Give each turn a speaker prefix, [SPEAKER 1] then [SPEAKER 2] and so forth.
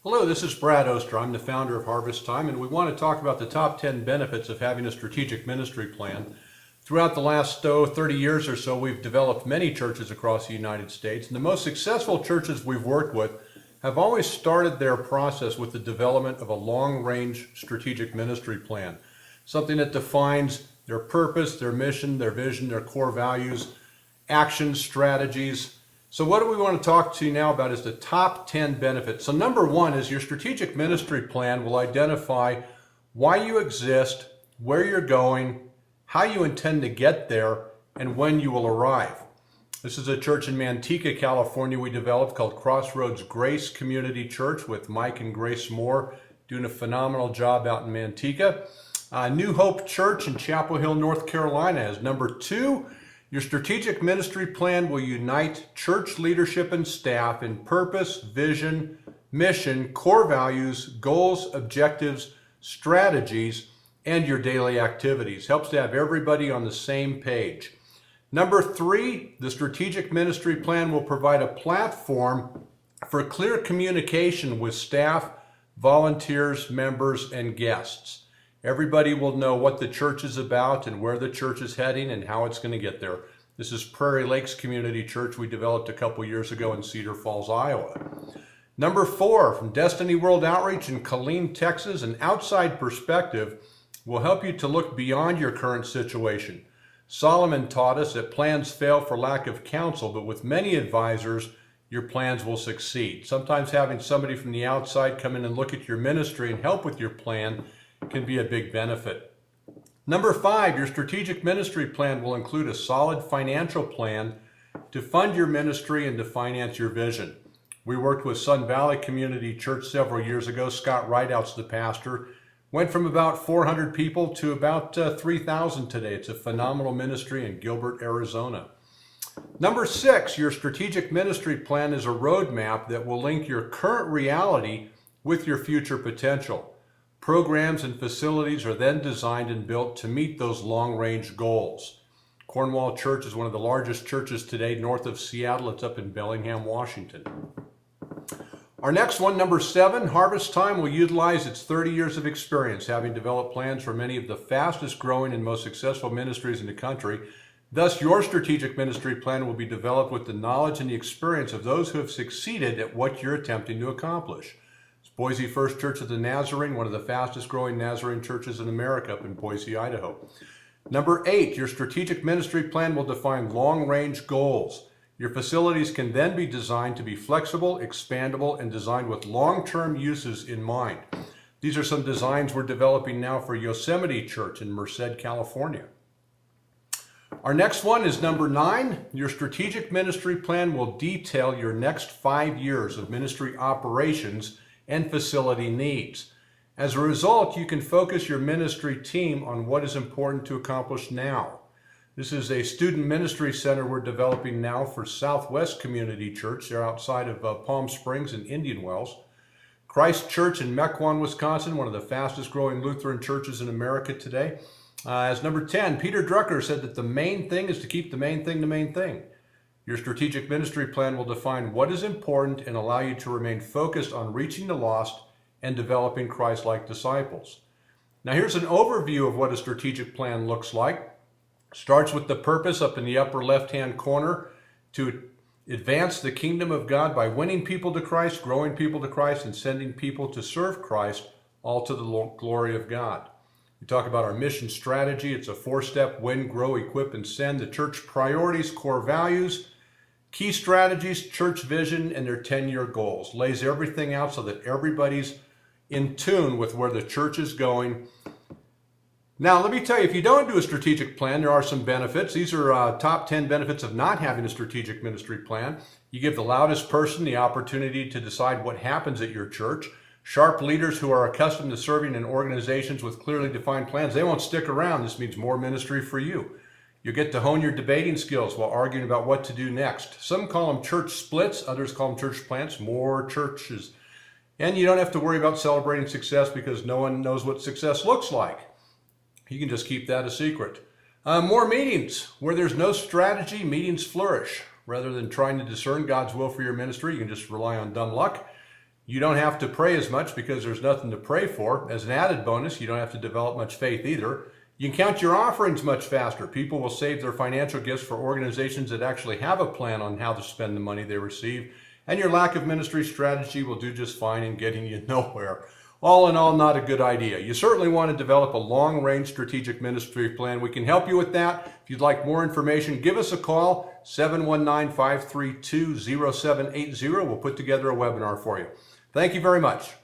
[SPEAKER 1] Hello, this is Brad Oster. I'm the founder of Harvestime, and we want to talk about the top 10 benefits of having a strategic ministry plan. Throughout the last 30 years or so, we've developed many churches across the United States, and the most successful churches we've worked with have always started their process with the development of a long-range strategic ministry plan, something that defines their purpose, their mission, their vision, their core values, actions, strategies. So what do we want to talk to you now about is the top 10 benefits. So number one is your strategic ministry plan will identify why you exist, where you're going, how you intend to get there, and when you will arrive. This is a church in Manteca, California we developed called Crossroads Grace Community Church with Mike and Grace Moore doing a phenomenal job out in Manteca. New Hope Church in Chapel Hill, North Carolina is number two. Your strategic ministry plan will unite church leadership and staff in purpose, vision, mission, core values, goals, objectives, strategies, and your daily activities. Helps to have everybody on the same page. Number three, the strategic ministry plan will provide a platform for clear communication with staff, volunteers, members, and guests. Everybody will know what the church is about and where the church is heading and how it's going to get there. This is Prairie Lakes Community Church we developed a couple years ago in Cedar Falls, Iowa. Number four, from Destiny World Outreach in Killeen, Texas, an outside perspective will help you to look beyond your current situation. Solomon taught us that plans fail for lack of counsel, but with many advisors, your plans will succeed. Sometimes having somebody from the outside come in and look at your ministry and help with your plan can be a big benefit. Number five, your strategic ministry plan will include a solid financial plan to fund your ministry and to finance your vision. We worked with Sun Valley Community Church several years ago. Scott Rideout's the pastor. Went from about 400 people to about 3,000 today. It's a phenomenal ministry in Gilbert, Arizona. Number six, your strategic ministry plan is a roadmap that will link your current reality with your future potential. Programs and facilities are then designed and built to meet those long-range goals. Cornwall Church is one of the largest churches today north of Seattle. It's up in Bellingham, Washington. Our next one, number seven, Harvestime will utilize its 30 years of experience, having developed plans for many of the fastest growing and most successful ministries in the country. Thus, your strategic ministry plan will be developed with the knowledge and the experience of those who have succeeded at what you're attempting to accomplish. Boise First Church of the Nazarene, one of the fastest growing Nazarene churches in America up in Boise, Idaho. Number eight, your strategic ministry plan will define long-range goals. Your facilities can then be designed to be flexible, expandable, and designed with long-term uses in mind. These are some designs we're developing now for Yosemite Church in Merced, California. Our next one is number nine. Your strategic ministry plan will detail your next 5 years of ministry operations and facility needs. As a result, you can focus your ministry team on what is important to accomplish now. This is a student ministry center we're developing now for Southwest Community Church. They're outside of Palm Springs and Indian Wells. Christ Church in Mequon, Wisconsin, one of the fastest growing Lutheran churches in America today. As number 10, Peter Drucker said that the main thing is to keep the main thing the main thing. Your strategic ministry plan will define what is important and allow you to remain focused on reaching the lost and developing Christ-like disciples. Now here's an overview of what a strategic plan looks like. Starts with the purpose up in the upper left-hand corner to advance the kingdom of God by winning people to Christ, growing people to Christ, and sending people to serve Christ, all to the glory of God. We talk about our mission strategy. It's a 4-step win, grow, equip, and send. The church priorities, core values, key strategies, church vision, and their 10-year goals. Lays everything out so that everybody's in tune with where the church is going. Now, let me tell you, if you don't do a strategic plan, there are some benefits. These are top 10 benefits of not having a strategic ministry plan. You give the loudest person the opportunity to decide what happens at your church. Sharp leaders who are accustomed to serving in organizations with clearly defined plans, they won't stick around. This means more ministry for you. You get to hone your debating skills while arguing about what to do next. Some call them church splits, others call them church plants, more churches. And you don't have to worry about celebrating success because no one knows what success looks like. You can just keep that a secret. More meetings. Where there's no strategy, meetings flourish. Rather than trying to discern God's will for your ministry, you can just rely on dumb luck. You don't have to pray as much because there's nothing to pray for. As an added bonus, you don't have to develop much faith either. You can count your offerings much faster. People will save their financial gifts for organizations that actually have a plan on how to spend the money they receive. And your lack of ministry strategy will do just fine in getting you nowhere. All in all, not a good idea. You certainly want to develop a long-range strategic ministry plan. We can help you with that. If you'd like more information, give us a call, 719-532-0780. We'll put together a webinar for you. Thank you very much.